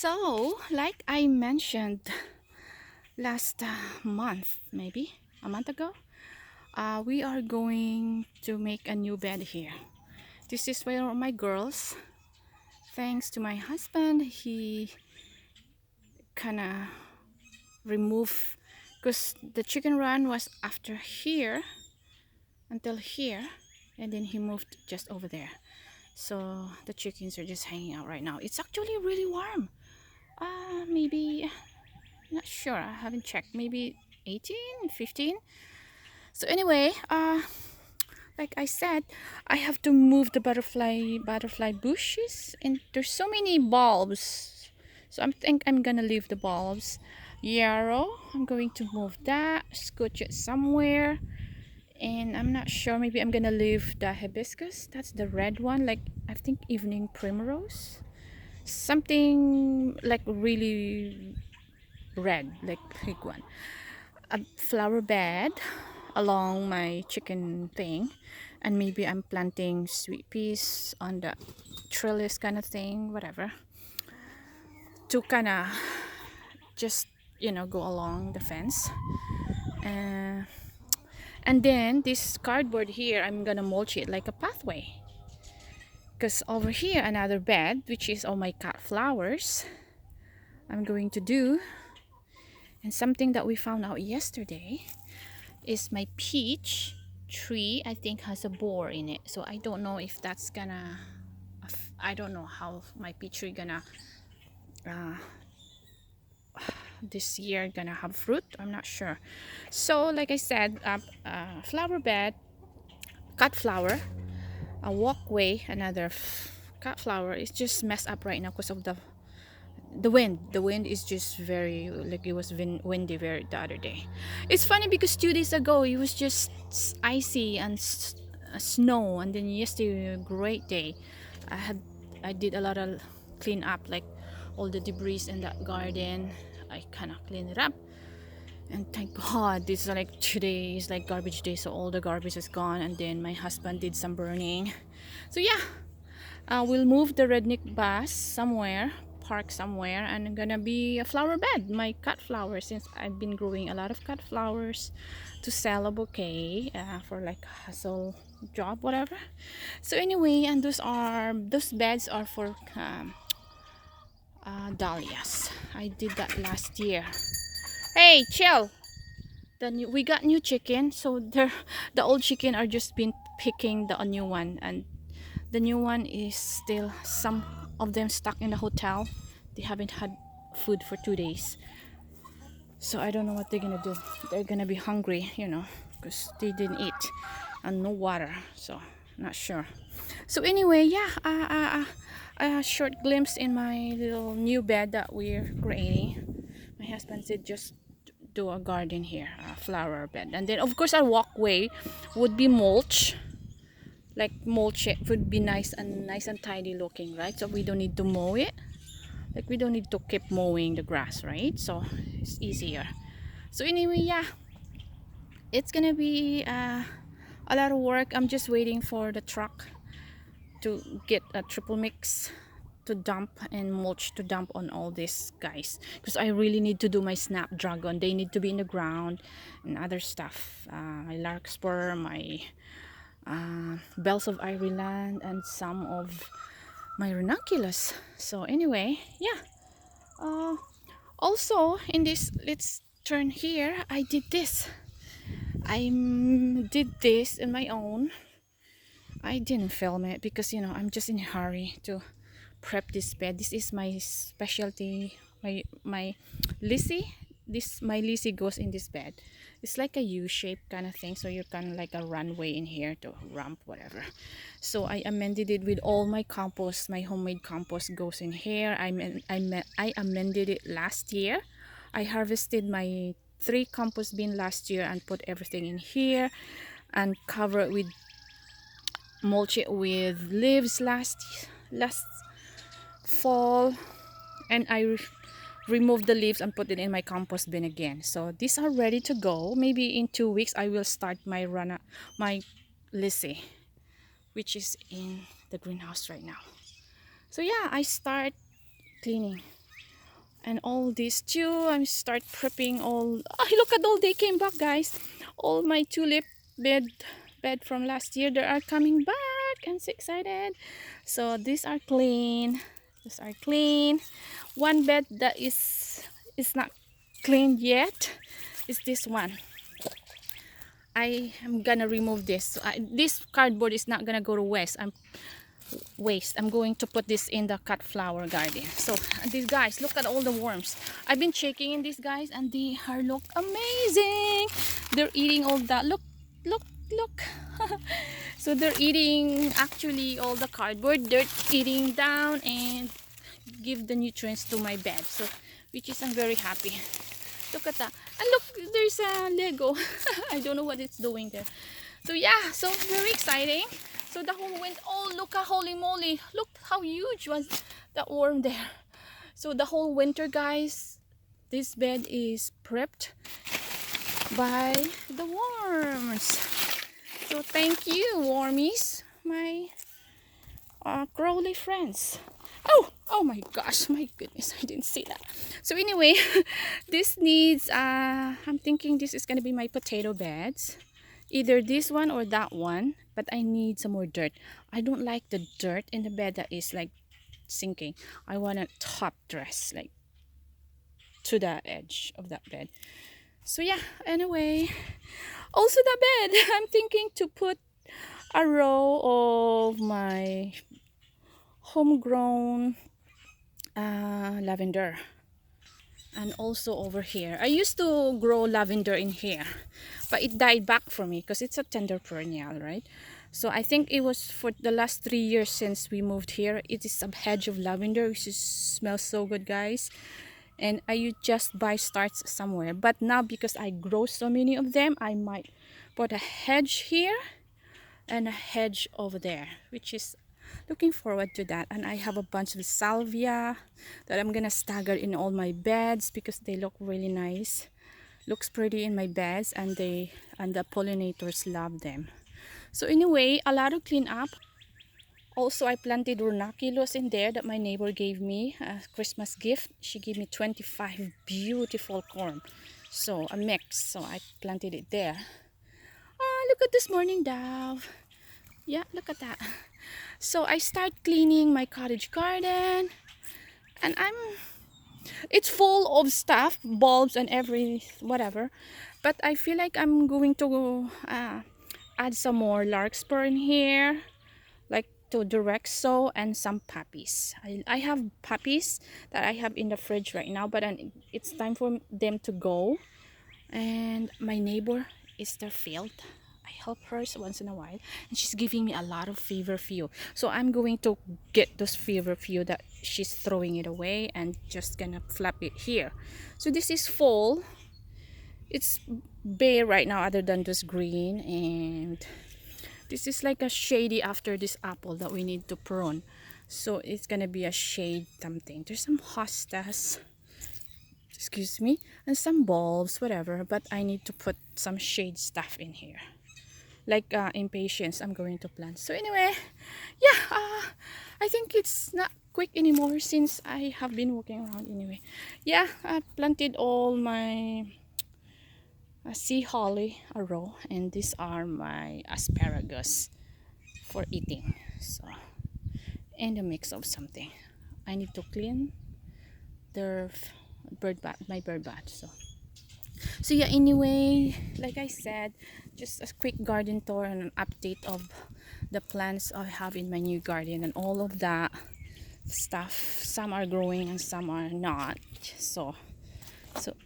So, like I mentioned last month, maybe a month ago, we are going to make a new bed here. This is where my girls, thanks to my husband, he kind of removed, because the chicken run was after here until here, and then he moved just over there. So the chickens are just hanging out right now. It's actually really warm. Maybe, not sure, I haven't checked, maybe 18, 15. So anyway, like I said, I have to move the butterfly bushes, and there's so many bulbs, so I think I'm gonna leave the bulbs. Yarrow, I'm going to move that, scooch it somewhere, and I'm not sure, maybe I'm gonna leave the hibiscus, that's the red one, like I think evening primrose, something like really red, like big one. A flower bed along my chicken thing, and maybe I'm planting sweet peas on the trellis kind of thing, whatever, to kind of just go along the fence. uh, and then this cardboard here, I'm gonna mulch it like a pathway, because over here another bed which is all my cut flowers I'm going to do. And something that we found out yesterday is my peach tree, I think, has a boar in it. So I don't know if that's gonna, I don't know how my peach tree gonna uh, this year gonna have fruit. I'm not sure. So like I said, flower bed, cut flower, a walkway, another cut flower is just messed up right now because of the wind is just very, like, it was windy very the other day. It's funny because 2 days ago it was just icy and snow, and then yesterday, a great day. I did a lot of clean up, like all the debris in that garden. I kind of cleaned it up, and thank god this is like today is like garbage day, so all the garbage is gone. And then my husband did some burning. So yeah, we'll move the redneck bus somewhere, park somewhere, and I'm gonna be a flower bed, my cut flowers, since I've been growing a lot of cut flowers to sell a bouquet, for like hustle job, whatever. So anyway, and those beds are for dahlias. I did that last year. Hey, chill. We got new chicken, so the old chicken are just been picking the new one, and the new one is still, some of them stuck in the hotel. They haven't had food for 2 days. So I don't know what they're gonna do. They're gonna be hungry, because they didn't eat and no water. So not sure. So anyway, yeah, a short glimpse in my little new bed that we're creating. My husband said just do a garden here, a flower bed, and then of course our walkway would be mulch, like mulch it would be nice and tidy looking, right? So we don't need to mow it, like we don't need to keep mowing the grass, right? So it's easier. So anyway, yeah, it's gonna be a lot of work. I'm just waiting for the truck to get a triple mix to dump, and mulch to dump on all these guys, because I really need to do my snapdragon. They need to be in the ground, and other stuff, my larkspur, my bells of Ireland, and some of my ranunculus. So anyway, yeah, also in this, let's turn here, I did this in my own. I didn't film it because I'm just in a hurry to prep this bed. This is my specialty, my Lizzie. This my Lizzie goes in this bed. It's like a U-shape kind of thing, so you're kind of like a runway in here to ramp, whatever. So I amended it with all my compost. My homemade compost goes in here. I amended it last year. I harvested my 3 compost bin last year and put everything in here, and cover it with, mulch it with leaves last fall, and I removed the leaves and put it in my compost bin again. So these are ready to go. Maybe in 2 weeks I will start my Lizzie, which is in the greenhouse right now. So yeah, I start cleaning. And all these too, I'm start prepping all. Oh, look at all they came back, guys. All my tulip bed from last year, they are coming back. I'm so excited. So these are clean. These are clean. One bed that is not clean yet is this one. I am gonna remove this. So this cardboard is not gonna go to waste. I'm going to put this in the cut flower garden. So these guys, look at all the worms. I've been checking in these guys and they are look amazing. They're eating all that. Look. So they're eating actually all the cardboard. They're eating down and give the nutrients to my bed. So which is I'm very happy. Look at that. And look, there's a Lego. I don't know what it's doing there. So yeah, so very exciting. So the whole went, oh look at holy moly, look how huge was that worm there. So the whole winter, guys, this bed is prepped by the worms. So thank you, wormies, my Crowley friends. Oh my gosh, my goodness, I didn't see that. So anyway, this needs I'm thinking this is gonna be my potato beds, either this one or that one, but I need some more dirt. I don't like the dirt in the bed that is like sinking. I want a top dress like to the edge of that bed. So yeah, anyway, also the bed, I'm thinking to put a row of my homegrown lavender. And also over here, I used to grow lavender in here, but it died back for me because it's a tender perennial, right? So I think it was for the last 3 years since we moved here. It is a hedge of lavender which smells so good, guys. And I just buy starts somewhere, but now because I grow so many of them, I might put a hedge here and a hedge over there, which is looking forward to that. And I have a bunch of salvia that I'm gonna stagger in all my beds because they look really nice, looks pretty in my beds, and the pollinators love them. So anyway, a lot of clean up. Also, I planted ranunculus in there that my neighbor gave me a Christmas gift. She gave me 25 beautiful corn, so a mix, so I planted it there. Oh, look at this morning dove. Yeah, look at that. So I start cleaning my cottage garden, and it's full of stuff, bulbs and every whatever, but I feel like I'm going to add some more larkspur in here, like to direct sow, and some poppies. I have poppies that I have in the fridge right now, but it's time for them to go. And my neighbor is their field. I help her once in a while, and she's giving me a lot of feverfew. So I'm going to get those feverfew that she's throwing it away and just gonna flap it here. So this is fall. It's bare right now other than this green, and this is like a shady after this apple that we need to prune. So it's gonna be a shade something. There's some hostas, excuse me, and some bulbs, whatever, but I need to put some shade stuff in here, like impatiens I'm going to plant. So anyway, yeah, I think it's not quick anymore since I have been walking around. Anyway, yeah, I planted all my sea holly a row, and these are my asparagus for eating. So, and a mix of something. I need to clean the bird bath, my bird bath. So yeah, anyway, like I said, just a quick garden tour and an update of the plants I have in my new garden and all of that stuff. Some are growing and some are not. So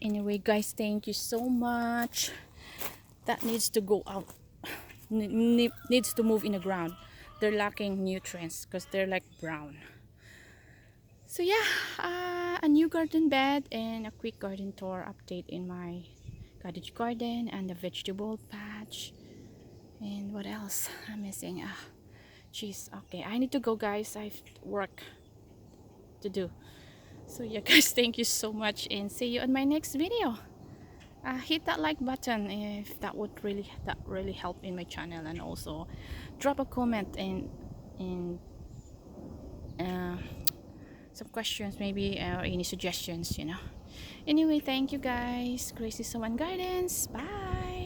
anyway, guys, thank you so much. That needs to go out, needs to move in the ground. They're lacking nutrients because they're like brown. So yeah, a new garden bed and a quick garden tour update in my cottage garden and the vegetable patch. And what else I'm missing? Jeez, okay, I need to go, guys. I have work to do. So yeah, guys, thank you so much, and see you in my next video. Hit that like button if that really help in my channel, and also drop a comment and uh, some questions maybe, or any suggestions. Anyway, thank you guys. Grace is Someone Guidance. Bye.